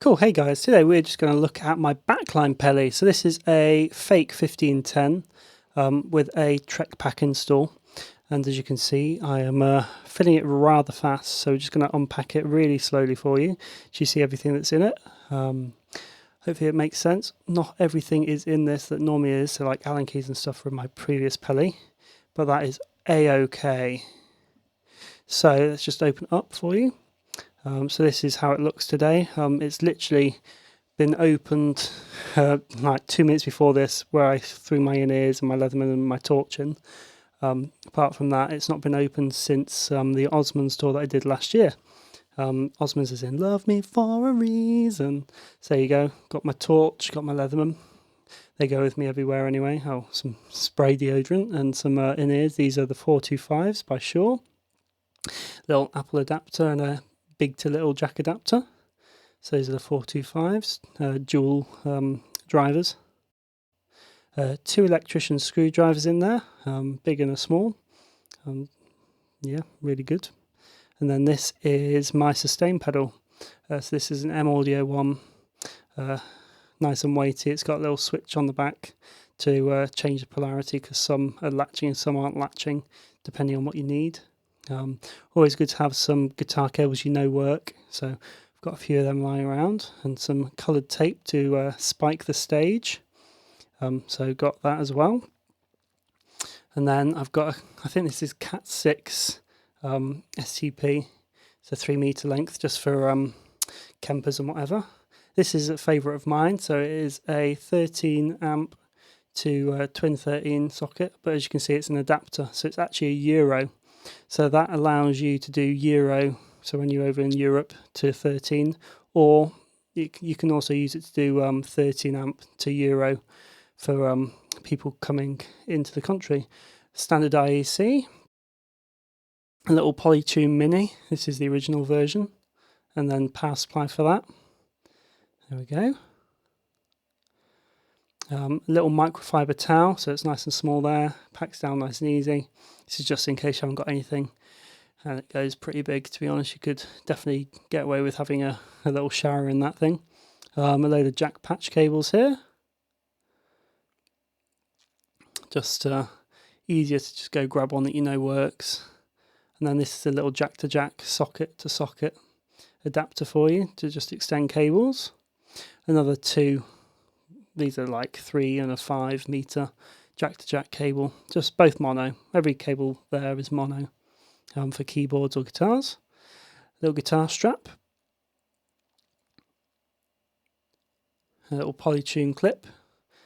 Cool, hey guys, today we're just going to look at my Backline Peli. So this is a fake 1510 with a Trek pack install, and as you can see I am filling it rather fast, so we're just going to unpack it really slowly for you so you see everything that's in it. Hopefully it makes sense. Not everything is in this that normally is, so like Allen keys and stuff from my previous Peli, but that is a-okay. So let's just open it up for you. So this is how it looks today. It's literally been opened like 2 minutes before this, where I threw my in-ears and my Leatherman and my torch in. Apart from that, it's not been opened since the Osmonds tour that I did last year. Osmonds is in Love Me For A Reason. So there you go, got my torch, got my Leatherman. They go with me everywhere anyway. Oh, some spray deodorant and some in-ears. These are the 425s by Shure. Little Apple adapter and a big to little jack adapter. So those are the 425s, dual drivers. 2 electrician screwdrivers in there, big and a small. Yeah, really good. And then this is my sustain pedal. So this is an M Audio one, nice and weighty. It's got a little switch on the back to change the polarity, because some are latching and some aren't latching, depending on what you need. Always good to have some guitar cables work, so I've got a few of them lying around, and some coloured tape to spike the stage, so got that as well. And then I've got, I think this is Cat 6 STP, it's a 3 meter length, just for Kempers and whatever. This is a favourite of mine, so it is a 13 amp to twin 13 socket, but as you can see it's an adapter, so it's actually a Euro. So that allows you to do Euro, so when you're over in Europe, to 13, or you can also use it to do 13 amp to Euro for people coming into the country. Standard IEC, a little PolyTune Mini, this is the original version, and then power supply for that. There we go. Little microfiber towel, so it's nice and small there, packs down nice and easy. This is just in case you haven't got anything, and it goes pretty big, to be honest. You could definitely get away with having a little shower in that thing. A load of jack patch cables here, just easier to just go grab one that you know works. And then this is a little jack to jack, socket to socket adapter for you to just extend cables. Another 2, these are like 3 and a 5 meter jack to jack cable, just both mono. Every cable there is mono for keyboards or guitars. Little guitar strap, a little PolyTune clip.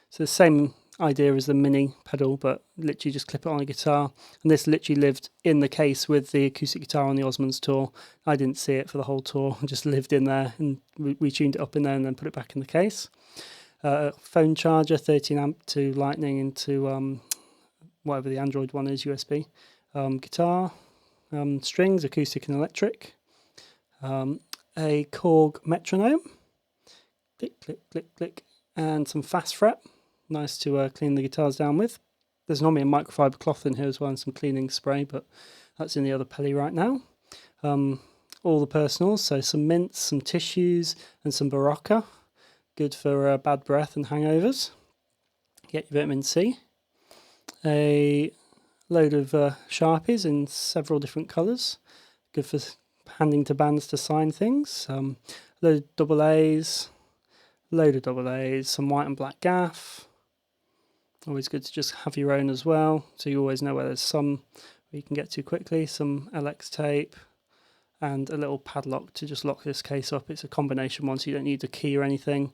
So the same idea as the mini pedal, but literally just clip it on a guitar. And this literally lived in the case with the acoustic guitar on the Osmonds tour. I didn't see it for the whole tour, I just lived in there, and we tuned it up in there and then put it back in the case. Phone charger, 13 amp to lightning into whatever the Android one is, USB. Guitar, strings, acoustic and electric. A Korg metronome, click, click, click, click, and some fast fret, nice to clean the guitars down with. There's normally a microfiber cloth in here as well and some cleaning spray, but that's in the other Peli right now. All the personals, so some mints, some tissues, and some Barocca. Good for bad breath and hangovers. Get your vitamin C. A load of Sharpies in several different colours. Good for handing to bands to sign things. Load of double A's. Load of double A's. Some white and black gaff. Always good to just have your own as well, so you always know where there's some you can get to quickly. Some LX tape. And a little padlock to just lock this case up. It's a combination one, so you don't need a key or anything.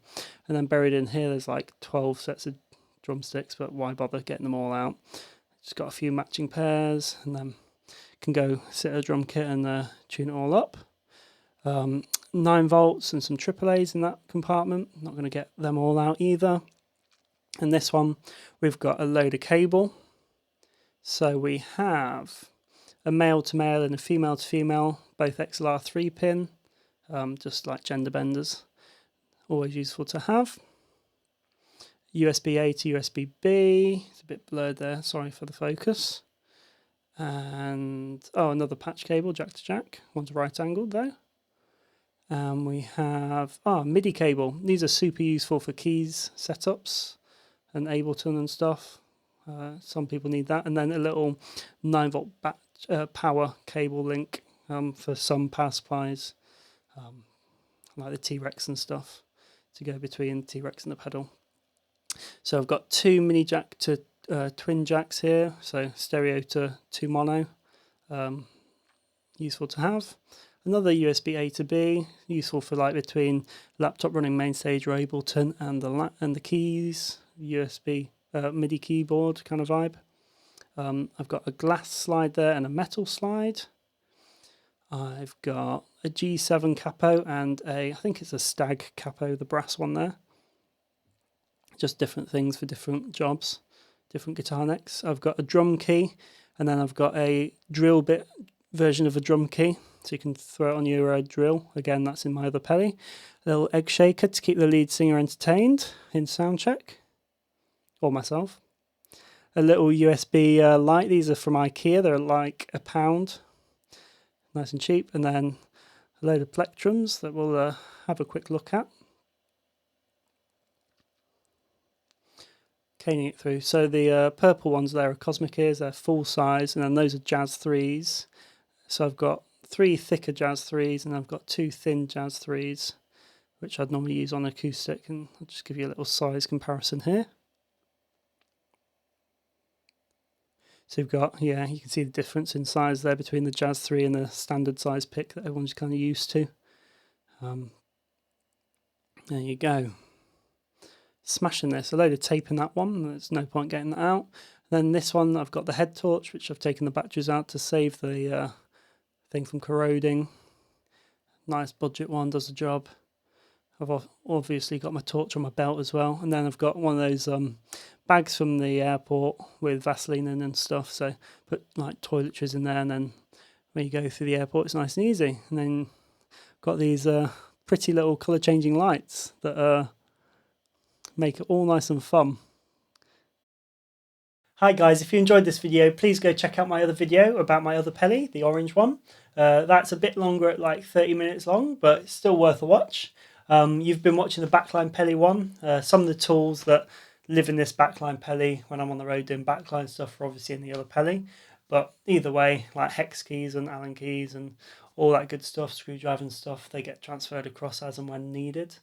And then buried in here there's like 12 sets of drumsticks, but why bother getting them all out? Just got a few matching pairs, and then can go sit at a drum kit and tune it all up. 9 volts and some AAAs in that compartment. Not going to get them all out either. And this one we've got a load of cable. So we have a male to male and a female to female, both XLR 3-pin, just like gender benders, always useful to have. USB-A to USB-B, it's a bit blurred there, sorry for the focus. And another patch cable, jack to jack, one's right angled though. And we have MIDI cable. These are super useful for keys setups and Ableton and stuff. Some people need that. And then a little 9-volt power cable link for some power supplies, like the T-Rex and stuff, to go between T-Rex and the pedal. So I've got 2 mini jack to twin jacks here, so stereo to 2 mono, useful to have. Another USB A to B, useful for like between laptop running Mainstage or Ableton and the keys, USB MIDI keyboard kind of vibe. I've got a glass slide there and a metal slide. I've got a G7 capo and I think it's a Stag capo, the brass one there. Just different things for different jobs, different guitar necks. I've got a drum key, and then I've got a drill bit version of a drum key, so you can throw it on your drill. Again, that's in my other Peli. A little egg shaker to keep the lead singer entertained in sound check, or myself. A little USB light. These are from IKEA. They're like £1, nice and cheap. And then a load of plectrums that we'll have a quick look at. Caning it through. So the purple ones there are Cosmic Ears, they're full size, and then those are Jazz 3s. So I've got 3 thicker Jazz 3s and I've got 2 thin Jazz 3s, which I'd normally use on acoustic, and I'll just give you a little size comparison here. So you've got, you can see the difference in size there between the Jazz 3 and the standard size pick that everyone's kind of used to. There you go. Smashing this, a load of tape in that one, there's no point getting that out. Then this one, I've got the head torch, which I've taken the batteries out to save the thing from corroding. Nice budget one, does the job. I've obviously got my torch on my belt as well, and then I've got one of those bags from the airport with Vaseline in and stuff, so put like toiletries in there, and then when you go through the airport it's nice and easy. And then got these pretty little colour changing lights that make it all nice and fun. Hi guys, if you enjoyed this video, please go check out my other video about my other Peli, the orange one. That's a bit longer at like 30 minutes long, but it's still worth a watch. You've been watching the Backline Peli one. Some of the tools that live in this Backline Peli when I'm on the road doing Backline stuff are obviously in the other Peli. But either way, like hex keys and Allen keys and all that good stuff, screwdriver and stuff, they get transferred across as and when needed.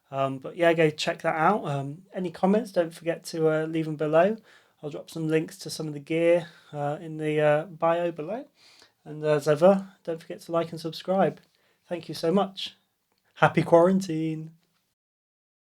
But yeah, go check that out. Any comments, don't forget to leave them below. I'll drop some links to some of the gear in the bio below. And as ever, don't forget to like and subscribe. Thank you so much. Happy quarantine.